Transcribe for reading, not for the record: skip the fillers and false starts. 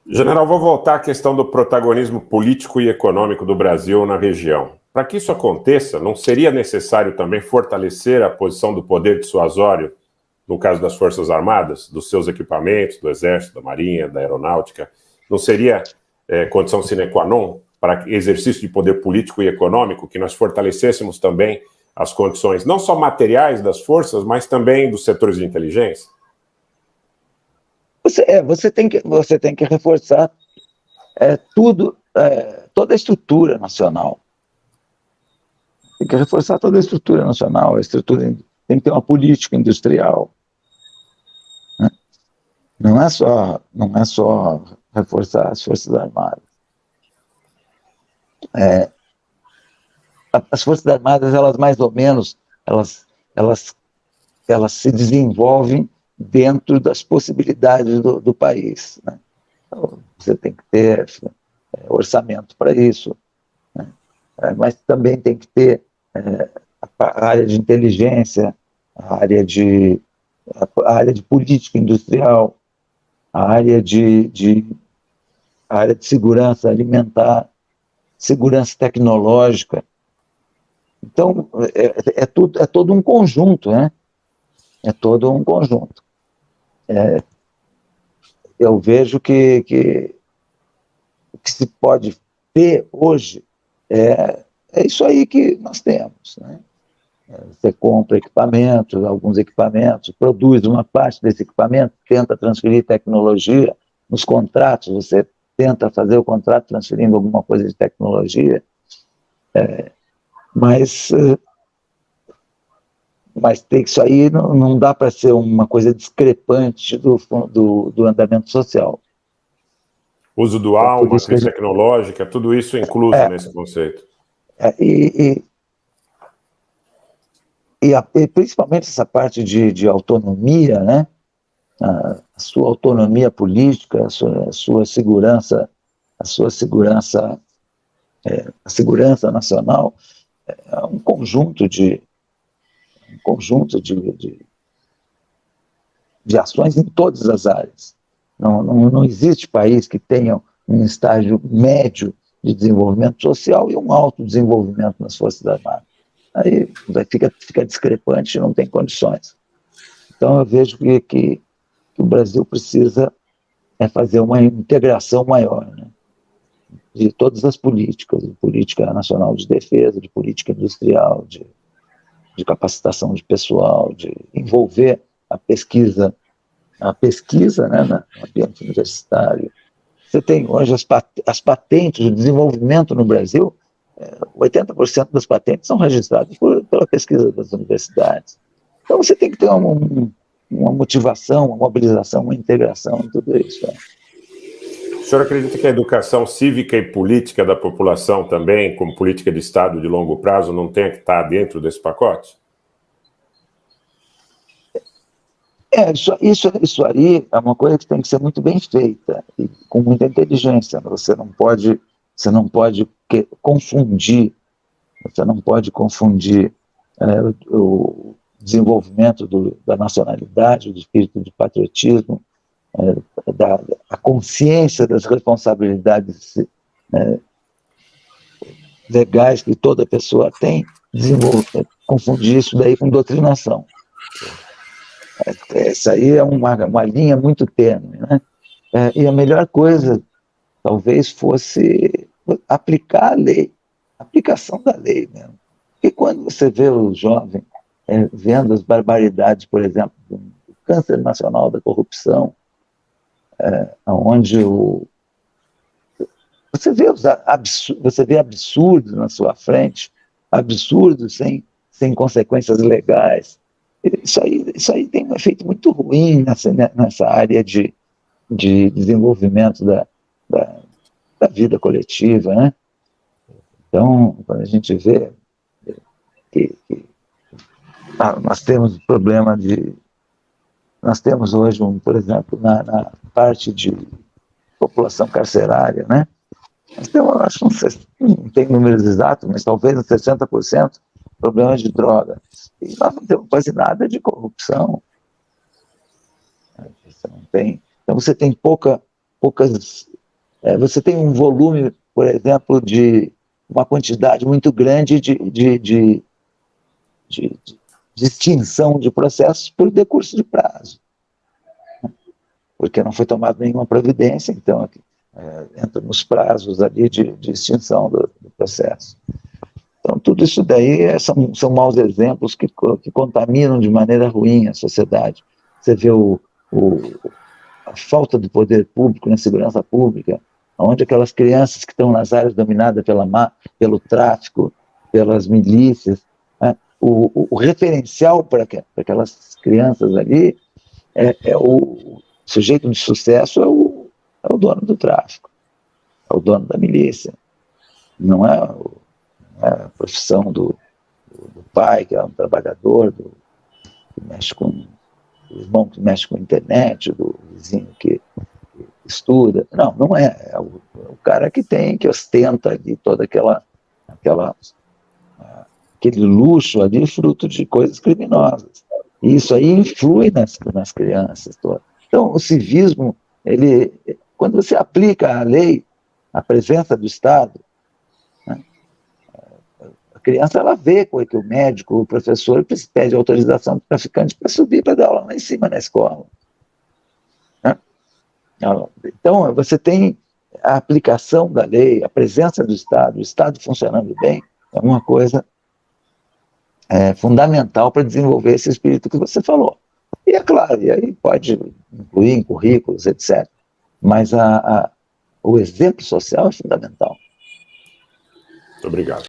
General, vou voltar à questão do protagonismo político e econômico do Brasil na região. Para que isso aconteça, não seria necessário também fortalecer a posição do poder dissuasório, no caso das Forças Armadas, dos seus equipamentos, do Exército, da Marinha, da Aeronáutica? Não seria condição sine qua non para exercício de poder político e econômico que nós fortalecêssemos também as condições, não só materiais das forças, mas também dos setores de inteligência? Você tem que reforçar toda a estrutura nacional. Tem que reforçar toda a estrutura nacional, tem que ter uma política industrial. Né? Não é só reforçar as Forças Armadas. As Forças Armadas, elas mais ou menos, elas se desenvolvem dentro das possibilidades do país. Né? Então, você tem que ter orçamento para isso, né? Mas também tem que ter a área de inteligência, a área de política industrial, a área de segurança alimentar, segurança tecnológica. Então, é todo um conjunto, né? É todo um conjunto. Eu vejo que o que se pode ter hoje é isso aí que nós temos, né? Você compra equipamentos, alguns equipamentos, produz uma parte desse equipamento, tenta transferir tecnologia. Nos contratos, você tenta fazer o contrato transferindo alguma coisa de tecnologia, mas isso aí não dá para ser uma coisa discrepante do andamento social. Uso dual, matriz tecnológica, tudo isso é incluso nesse conceito. E principalmente essa parte de autonomia, né? A sua autonomia política, a segurança nacional, é um conjunto de ações em todas as áreas. Não existe país que tenha um estágio médio de desenvolvimento social e um alto desenvolvimento nas Forças Armadas. Aí fica discrepante e não tem condições. Então eu vejo que o Brasil precisa fazer uma integração maior, né? De todas as políticas, de política nacional de defesa, de política industrial, de capacitação de pessoal, de envolver a pesquisa, né, no ambiente universitário. Você tem hoje as patentes, o desenvolvimento no Brasil, 80% das patentes são registradas pela pesquisa das universidades. Então você tem que ter uma motivação, uma mobilização, uma integração em tudo isso. Né? O senhor acredita que a educação cívica e política da população também, como política de Estado de longo prazo, não tem que estar dentro desse pacote? Isso aí é uma coisa que tem que ser muito bem feita e com muita inteligência. Você não pode confundir o desenvolvimento da nacionalidade, do espírito de patriotismo, a consciência das responsabilidades legais que toda pessoa tem, confundir isso daí com doutrinação. Essa aí é uma linha muito tênue, né? E a melhor coisa, talvez, fosse aplicar a lei, aplicação da lei mesmo. Porque quando você vê o jovem vendo as barbaridades, por exemplo, do câncer nacional da corrupção, onde você vê absurdos na sua frente, absurdos sem consequências legais. Isso aí tem um efeito muito ruim nessa área de desenvolvimento da vida coletiva, né? Então, quando a gente vê que nós temos problema nós temos hoje, por exemplo, na parte de população carcerária, né? Nós temos, acho que não tem números exatos, mas talvez uns 60% problemas de droga. E nós não temos quase nada de corrupção. Você não tem. Então você tem pouca poucas... você tem um volume, por exemplo, de uma quantidade muito grande de extinção de processos por decurso de prazo, porque não foi tomada nenhuma providência, então entra nos prazos ali de extinção do processo. Então, tudo isso daí são maus exemplos que contaminam de maneira ruim a sociedade. Você vê a falta do poder público na segurança pública, onde aquelas crianças que estão nas áreas dominadas pelo tráfico, pelas milícias, né? O referencial para aquelas crianças ali o sujeito de sucesso é o dono do tráfico, é o dono da milícia, não é a profissão do pai, que é um trabalhador, que mexe com o irmão que mexe com a internet, do vizinho que estuda. Não é. É o cara que ostenta ali toda aquele luxo ali, fruto de coisas criminosas. E isso aí influi nas crianças todas. Então, o civismo, quando você aplica a lei, a presença do Estado, né, a criança ela vê que o médico, o professor, pede autorização do traficante para subir para dar aula lá em cima na escola. Né? Então, você tem a aplicação da lei, a presença do Estado, o Estado funcionando bem, é uma coisa fundamental para desenvolver esse espírito que você falou. E é claro, e aí pode incluir em currículos, etc. Mas o exemplo social é fundamental. Muito obrigado.